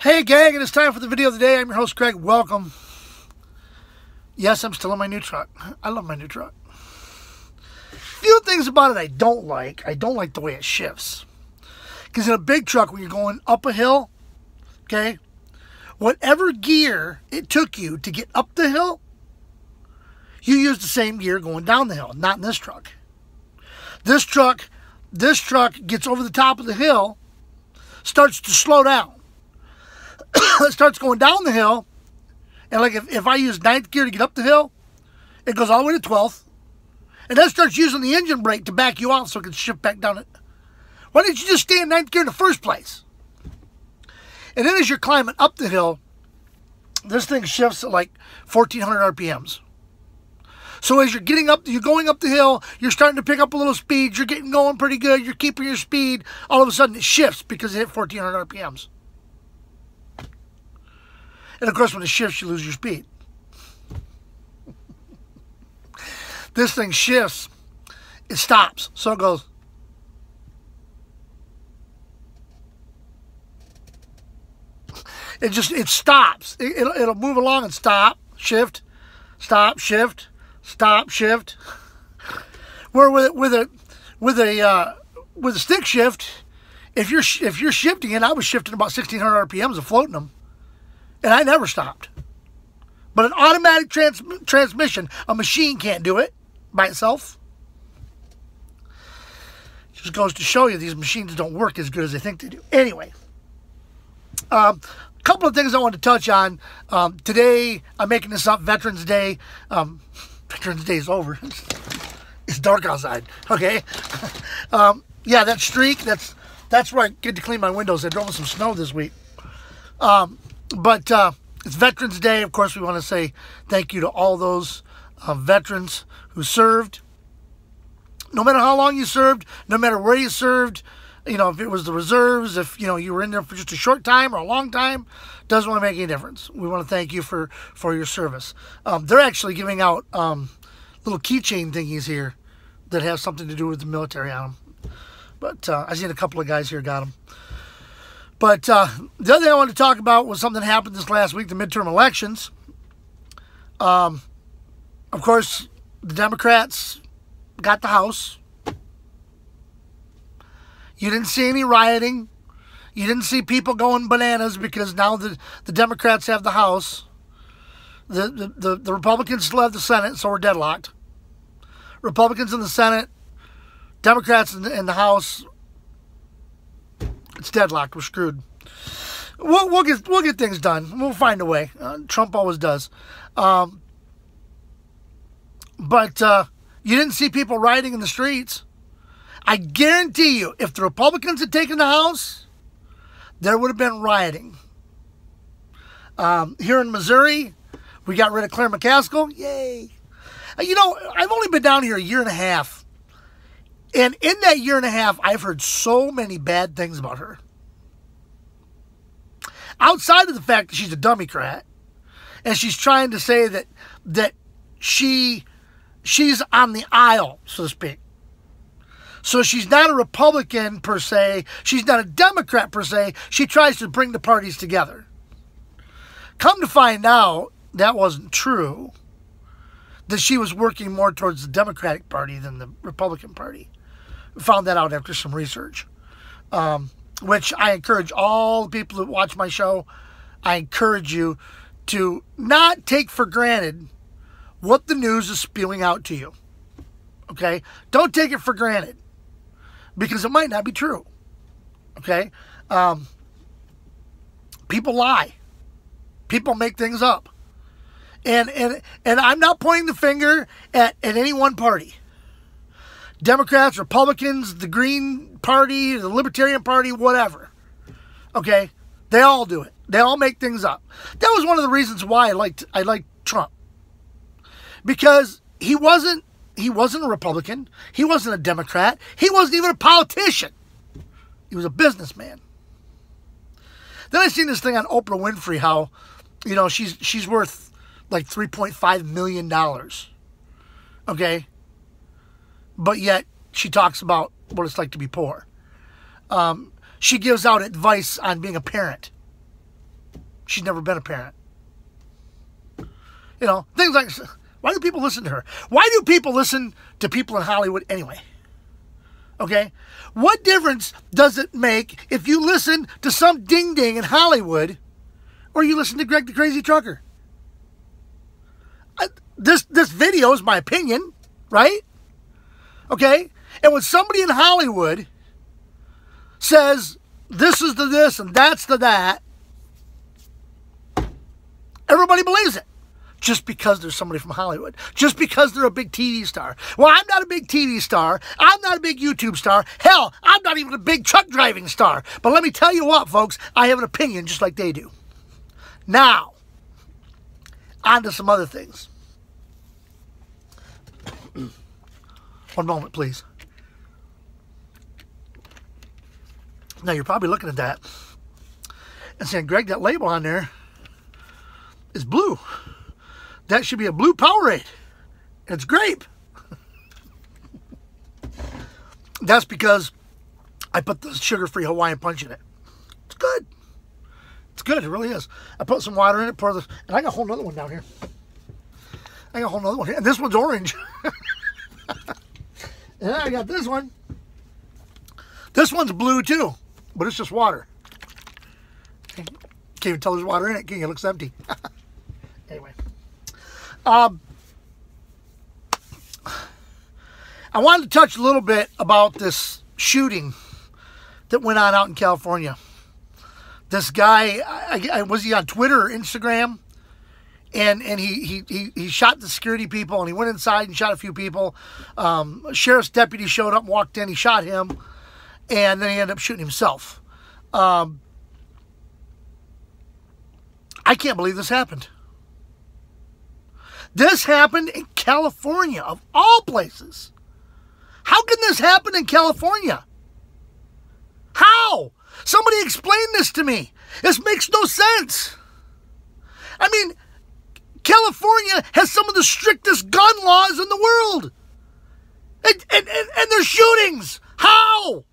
Hey gang, and it's time for the video of the day. I'm your host Craig. Welcome. Yes, I'm still in my new truck. I love my new truck. Few things about it I don't like. I don't like the way it shifts. Because in a big truck, when you're going up a hill, okay, whatever gear it took you to get up the hill, you use the same gear going down the hill. Not in this truck. This truck gets over the top of the hill, starts to slow down. It starts going down the hill, and like if I use 9th gear to get up the hill, it goes all the way to 12th, and then starts using the engine brake to back you off so it can shift back down it. Why didn't you just stay in 9th gear in the first place? And then as you're climbing up the hill, this thing shifts at like 1,400 RPMs. So as you're going up the hill, you're starting to pick up a little speed, you're getting going pretty good, you're keeping your speed, all of a sudden it shifts because it hit 1,400 RPMs. And of course, when it shifts, you lose your speed. This thing shifts, it stops. So it goes. It stops. It'll move along and stop, shift, stop, shift, stop, shift. Where with a stick shift, if you're shifting it, I was shifting about 1,600 RPMs and floating them. And I never stopped. But an automatic transmission, a machine can't do it by itself. Just goes to show you these machines don't work as good as they think they do. Anyway, a couple of things I want to touch on. Today, I'm making this up, Veterans Day. Veterans Day is over. It's dark outside, okay? Yeah, that streak, that's where I get to clean my windows. I drove in some snow this week. But it's Veterans Day. Of course, we want to say thank you to all those veterans who served. No matter how long you served, no matter where you served, you know, if it was the reserves, if, you know, you were in there for just a short time or a long time, doesn't want to make any difference. We want to thank you for your service. They're actually giving out little keychain thingies here that have something to do with the military on them. But I've seen a couple of guys here got them. But the other thing I wanted to talk about was something that happened this last week, the midterm elections. Of course, the Democrats got the House. You didn't see any rioting. You didn't see people going bananas because now the Democrats have the House. The Republicans still have the Senate, so we're deadlocked. Republicans in the Senate, Democrats in the House. It's deadlocked. We're screwed. We'll get things done. We'll find a way. Trump always does. But you didn't see people rioting in the streets. I guarantee you, if the Republicans had taken the House, there would have been rioting. Here in Missouri, we got rid of Claire McCaskill. Yay. You know, I've only been down here a year and a half. And in that year and a half, I've heard so many bad things about her. Outside of the fact that she's a Democrat, and she's trying to say that she's on the aisle, so to speak. So she's not a Republican per se. She's not a Democrat per se. She tries to bring the parties together. Come to find out, that wasn't true. That she was working more towards the Democratic Party than the Republican Party. Found that out after some research, which I encourage all the people that watch my show. I encourage you to not take for granted what the news is spewing out to you. Okay? Don't take it for granted because it might not be true. Okay? People lie. People make things up. And I'm not pointing the finger at any one party. Democrats, Republicans, the Green Party, the Libertarian Party, whatever. Okay? They all do it. They all make things up. That was one of the reasons why I liked Trump. Because he wasn't a Republican. He wasn't a Democrat. He wasn't even a politician. He was a businessman. Then I seen this thing on Oprah Winfrey, how, you know, she's worth like $3.5 million. Okay? But yet, she talks about what it's like to be poor. She gives out advice on being a parent. She's never been a parent. You know, things like, why do people listen to her? Why do people listen to people in Hollywood anyway? Okay? What difference does it make if you listen to some ding-ding in Hollywood or you listen to Greg the Crazy Trucker? This video is my opinion, right? Okay? And when somebody in Hollywood says this is the this and that's the that, everybody believes it. Just because there's somebody from Hollywood. Just because they're a big TV star. Well, I'm not a big TV star. I'm not a big YouTube star. Hell, I'm not even a big truck driving star. But let me tell you what, folks, I have an opinion just like they do. Now, on to some other things. One moment, please. Now, you're probably looking at that and saying, Greg, that label on there is blue. That should be a blue Powerade. It's grape. That's because I put the sugar-free Hawaiian Punch in it. It's good. It's good. It really is. I put some water in it, pour this, and I got a whole nother one down here. I got a whole nother one here. And this one's orange. And I got this one. This one's blue too, but it's just water. Can't even tell there's water in it. It looks empty. Anyway. I wanted to touch a little bit about this shooting that went on out in California. This guy, was he on Twitter or Instagram? And he shot the security people, and he went inside and shot a few people. A sheriff's deputy showed up and walked in. He shot him, and then he ended up shooting himself. I can't believe this happened. This happened in California, of all places. How can this happen in California? How? Somebody explain this to me. This makes no sense. I mean, California has some of the strictest gun laws in the world. And there's shootings. How?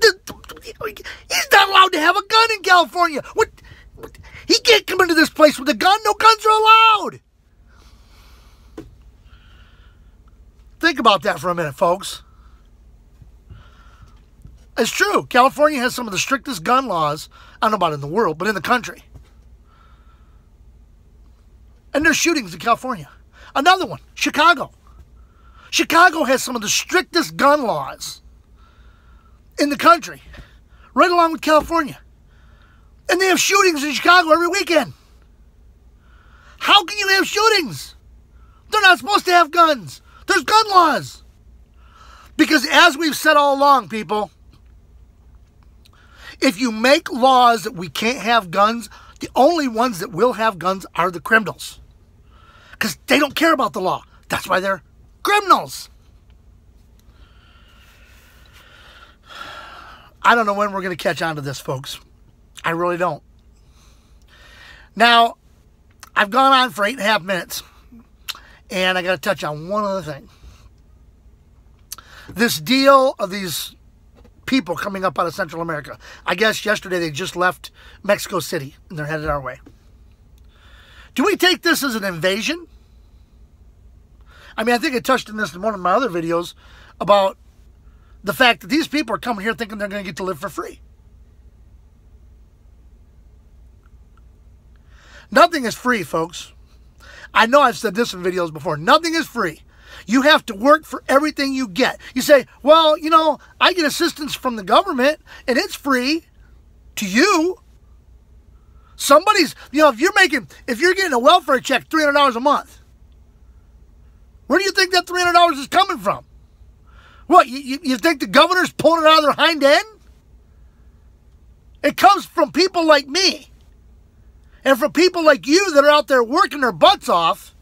He's not allowed to have a gun in California. What? He can't come into this place with a gun. No guns are allowed. Think about that for a minute, folks. It's true. California has some of the strictest gun laws, I don't know about in the world, but in the country. And there's shootings in California. Another one, Chicago. Chicago has some of the strictest gun laws in the country, right along with California. And they have shootings in Chicago every weekend. How can you have shootings? They're not supposed to have guns. There's gun laws. Because as we've said all along, people, if you make laws that we can't have guns, the only ones that will have guns are the criminals. Because they don't care about the law. That's why they're criminals. I don't know when we're going to catch on to this, folks. I really don't. Now, I've gone on for 8.5 minutes. And I got to touch on one other thing. This deal of these people coming up out of Central America. I guess yesterday they just left Mexico City and they're headed our way. Do we take this as an invasion? I mean, I think I touched on this in one of my other videos about the fact that these people are coming here thinking they're going to get to live for free. Nothing is free, folks. I know I've said this in videos before. Nothing is free. You have to work for everything you get. You say, well, you know, I get assistance from the government and it's free to you. Somebody's, you know, if you're getting a welfare check, $300 a month, where do you think that $300 is coming from? What, you think the governor's pulling it out of their hind end? It comes from people like me. And from people like you that are out there working their butts off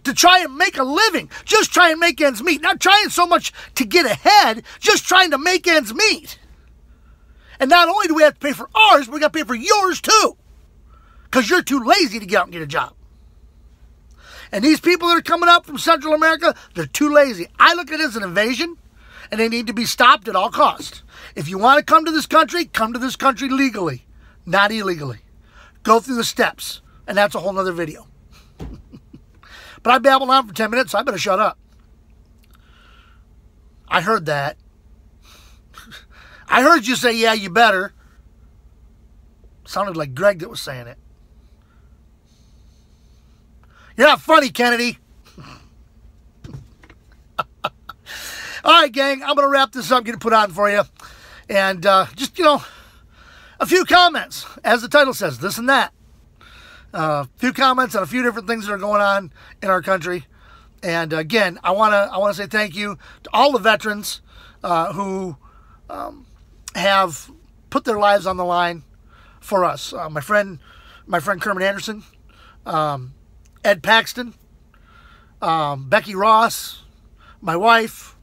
to try and make a living. Just try and make ends meet. Not trying so much to get ahead, just trying to make ends meet. And not only do we have to pay for ours, we got to pay for yours too. Because you're too lazy to get out and get a job. And these people that are coming up from Central America, they're too lazy. I look at it as an invasion, and they need to be stopped at all costs. If you want to come to this country legally, not illegally. go through the steps. And that's a whole nother video. But I babbled on for 10 minutes, so I better shut up. I heard that. I heard you say, yeah, you better. Sounded like Greg that was saying it. You're not funny, Kennedy. All right, gang, I'm going to wrap this up, get it put on for you. And just, you know, a few comments, as the title says, this and that. A few comments on a few different things that are going on in our country. And again, I want to say thank you to all the veterans who have put their lives on the line for us. My friend Kermit Anderson, Ed Paxton, Becky Ross, my wife,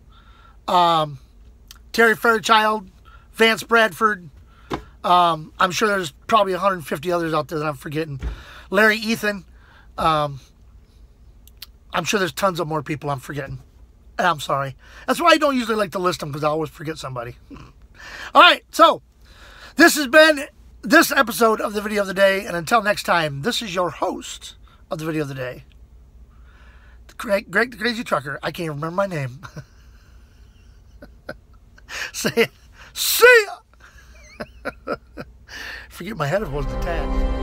Terry Fairchild, Vance Bradford. I'm sure there's probably 150 others out there that I'm forgetting. Larry Ethan. I'm sure there's tons of more people I'm forgetting. And I'm sorry. That's why I don't usually like to list them, because I always forget somebody. All right, so this has been this episode of the Video of the Day. And until next time, this is your host of the Video of the Day, Greg the Crazy Trucker. I can't even remember my name. Say it. See ya. Forget my head if it wasn't attached.